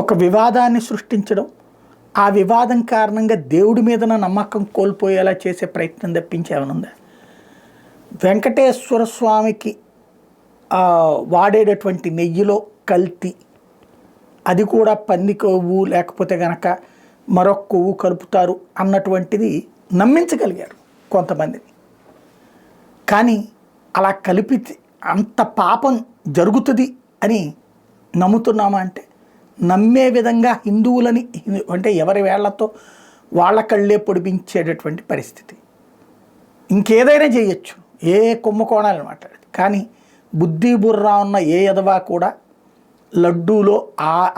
ఒక వివాదాన్ని సృష్టించడం, ఆ వివాదం కారణంగా దేవుడి మీదన నమ్మకం కోల్పోయేలా చేసే ప్రయత్నం తప్పించి ఏమనుందా? వెంకటేశ్వర స్వామికి వాడేటటువంటి నెయ్యిలో కల్తీ, అది కూడా పంది కొవ్వు లేకపోతే గనక మరొక కొవ్వు కలుపుతారు అన్నటువంటిది నమ్మించగలిగారు కొంతమందిని. కానీ అలా కలిపి అంత పాపం జరుగుతుంది అని నమ్ముతున్నామా అంటే, నమ్మే విధంగా హిందువులని అంటే ఎవరి వేళ్లతో వాళ్ళ కళ్ళే పొడిపించేటటువంటి పరిస్థితి. ఇంకేదైనా చేయొచ్చు, ఏ కుంభకోణాలు మాట్లాడేది, కానీ బుద్ధి బుర్రా ఉన్న ఏ ఎదవా కూడా లడ్డూలో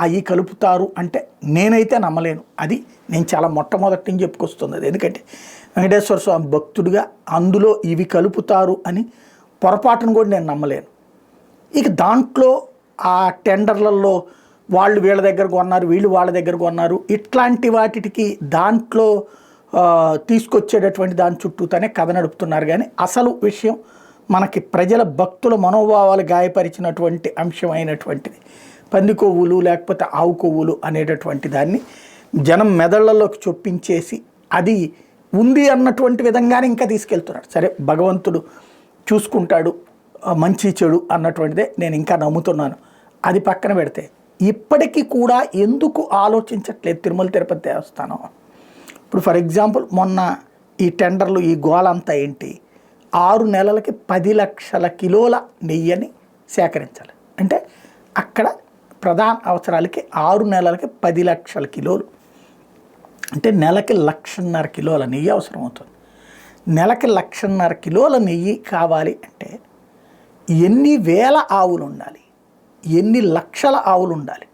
అవి కలుపుతారు అంటే నేనైతే నమ్మలేను. అది నేను చాలా మొట్టమొదటి నుంచి చెప్పుకొస్తుంది అది. ఎందుకంటే వెంకటేశ్వర స్వామి భక్తుడిగా అందులో ఇవి కలుపుతారు అని పొరపాటును కూడా నేను నమ్మలేను. ఇక దాంట్లో ఆ టెండర్లలో వాళ్ళు వీళ్ళ దగ్గర కొన్నారు, వీళ్ళు వాళ్ళ దగ్గర కొన్నారు, ఇట్లాంటి వాటికి దాంట్లో తీసుకొచ్చేటటువంటి దాని చుట్టూతోనే కథ నడుపుతున్నారు. కానీ అసలు విషయం మనకి ప్రజల భక్తుల మనోభావాలు గాయపరిచినటువంటి అంశం అయినటువంటిది పంది కొవ్వులు లేకపోతే ఆవు కొవ్వులు అనేటటువంటి దాన్ని జనం మెదళ్లలోకి చొప్పించేసి అది ఉంది అన్నటువంటి విధంగానే ఇంకా తీసుకెళ్తున్నాడు. సరే, భగవంతుడు చూసుకుంటాడు మంచి చెడు అన్నటువంటిదే నేను ఇంకా నమ్ముతున్నాను. అది పక్కన పెడితే ఇప్పటికీ కూడా ఎందుకు ఆలోచించట్లేదు తిరుమల తిరుపతి దేవస్థానం? ఇప్పుడు ఫర్ ఎగ్జాంపుల్ మొన్న ఈ టెండర్లు ఈ గోలంతా ఏంటి, 6 నెలలకి 10 లక్షల కిలోల నెయ్యిని సేకరించాలి. అంటే అక్కడ ప్రధాన అవసరాలకి 6 నెలలకి 10 లక్షల కిలోలు అంటే నెలకి 1.5 కిలోల నెయ్యి అవసరం అవుతుంది. నెలకి 1.5 కిలోల నెయ్యి కావాలి అంటే ఎన్ని వేల ఆవులు ఉండాలి, ఎన్ని లక్షల ఆవులు ఉండాలి.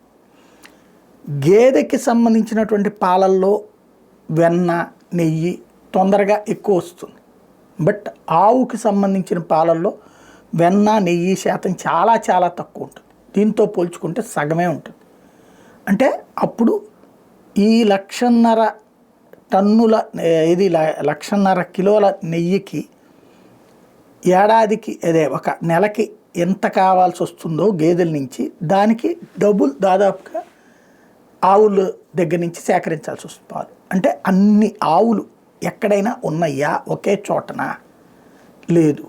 గేదెకి సంబంధించినటువంటి పాలల్లో వెన్న నెయ్యి తొందరగా ఎక్కువ వస్తుంది, బట్ ఆవుకి సంబంధించిన పాలల్లో వెన్న నెయ్యి శాతం చాలా చాలా తక్కువ ఉంటుంది. దీంతో పోల్చుకుంటే సగమే ఉంటుంది. అంటే అప్పుడు ఈ 1.5 టన్నుల ఇది 1.5 కిలోల నెయ్యికి ఏడాదికి అదే ఒక నెలకి ఎంత కావాల్సి వస్తుందో గేదెల నుంచి దానికి డబుల్ దాదాపుగా ఆవుల దగ్గర నుంచి సేకరించాల్సి వస్తుంది పాలు. అంటే అన్ని ఆవులు ఎక్కడైనా ఉన్నాయా, ఒకే చోటనా? లేదు.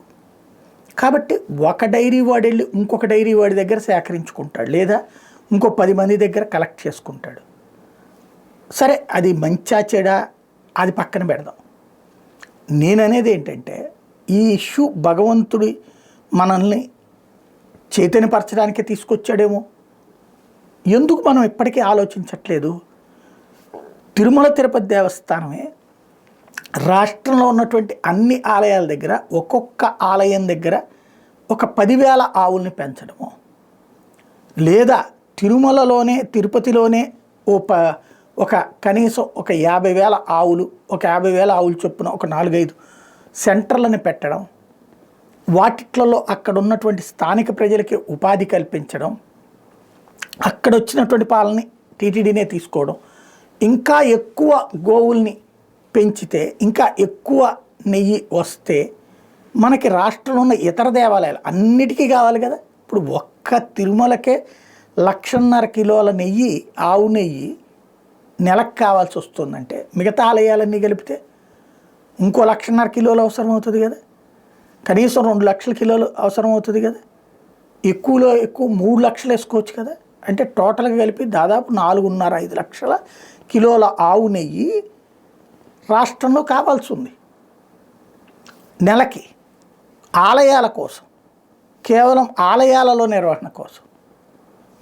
కాబట్టి ఒక డైరీ వాడు వెళ్ళి ఇంకొక డైరీ వాడి దగ్గర సేకరించుకుంటాడు, లేదా ఇంకో 10 మంది దగ్గర కలెక్ట్ చేసుకుంటాడు. సరే, అది మంచా చెడా అది పక్కన పెడదాం. నేననేది ఏంటంటే ఈ ఇష్యూ భగవంతుడి మనల్ని చైతన్యపరచడానికే తీసుకొచ్చాడేమో. ఎందుకు మనం ఇప్పటికీ ఆలోచించట్లేదు? తిరుమల తిరుపతి దేవస్థానమే రాష్ట్రంలో ఉన్నటువంటి అన్ని ఆలయాల దగ్గర ఒక్కొక్క ఆలయం దగ్గర ఒక 10,000 ఆవుల్ని పెంచడము, లేదా తిరుమలలోనే తిరుపతిలోనే ఒక కనీసం ఒక 50,000 ఆవులు, ఒక 50,000 ఆవులు చొప్పున ఒక 4-5 సెంటర్లను పెట్టడం, వాటిట్లలో అక్కడ ఉన్నటువంటి స్థానిక ప్రజలకి ఉపాధి కల్పించడం, అక్కడ వచ్చినటువంటి పాలని టీటీడీనే తీసుకోవడం, ఇంకా ఎక్కువ గోవుల్ని పెంచితే ఇంకా ఎక్కువ నెయ్యి వస్తే మనకి రాష్ట్రంలో ఉన్న ఇతర దేవాలయాలు అన్నిటికీ కావాలి కదా. ఇప్పుడు ఒక్క తిరుమలకే 1.5 కిలోల నెయ్యి, ఆవు నెయ్యి నెలకు కావాల్సి వస్తుందంటే మిగతా ఆలయాలన్నీ కలిపితే ఇంకో 1.5 కిలోలు అవసరం అవుతుంది కదా, కనీసం 2 లక్షల కిలోలు అవసరం అవుతుంది కదా, ఎక్కువలో ఎక్కువ 3 లక్షలు వేసుకోవచ్చు కదా. అంటే టోటల్గా కలిపి దాదాపు 4.5 లక్షల కిలోల ఆవు నెయ్యి రాష్ట్రంలో కావాల్సి ఉంది నెలకి, ఆలయాల కోసం, కేవలం ఆలయాలలో నిర్వహణ కోసం,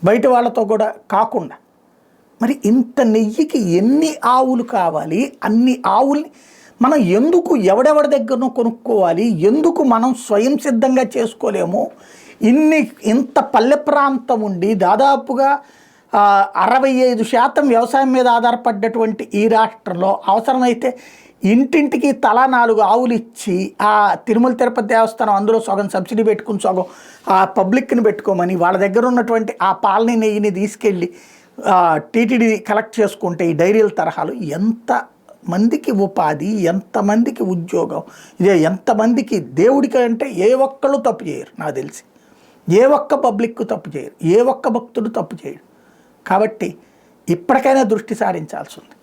బయట వాళ్ళతో కూడా కాకుండా. మరి ఇంత నెయ్యికి ఎన్ని ఆవులు కావాలి? అన్ని ఆవుల్ని మనం ఎందుకు ఎవడెవడి దగ్గరనో కొనుక్కోవాలి? ఎందుకు మనం స్వయం సిద్ధంగా చేసుకోలేము? ఇంత పల్లె ప్రాంతం ఉండి దాదాపుగా 65% వ్యవసాయం మీద ఆధారపడ్డటువంటి ఈ రాష్ట్రంలో అవసరమైతే ఇంటింటికి తలా 4 ఆవులు ఇచ్చి ఆ తిరుమల తిరుపతి దేవస్థానం అందులో సగం సబ్సిడీ పెట్టుకుని సగం ఆ పబ్లిక్ని పెట్టుకోమని వాళ్ళ దగ్గర ఉన్నటువంటి ఆ పాలని నెయ్యిని తీసుకెళ్ళి టీటీడీ కలెక్ట్ చేసుకుంటే ఈ డైరీల తరహాలు ఎంతమందికి ఉపాధి, ఎంతమందికి ఉద్యోగం, ఇదే ఎంతమందికి దేవుడికి అంటే ఏ ఒక్కళ్ళు తప్పు చేయరు నాకు తెలిసి, ఏ ఒక్క పబ్లిక్ తప్పు చేయరు, ఏ ఒక్క భక్తుడు తప్పు చేయడు. కాబట్టి ఇప్పటికైనా దృష్టి సారించాల్సి ఉంది.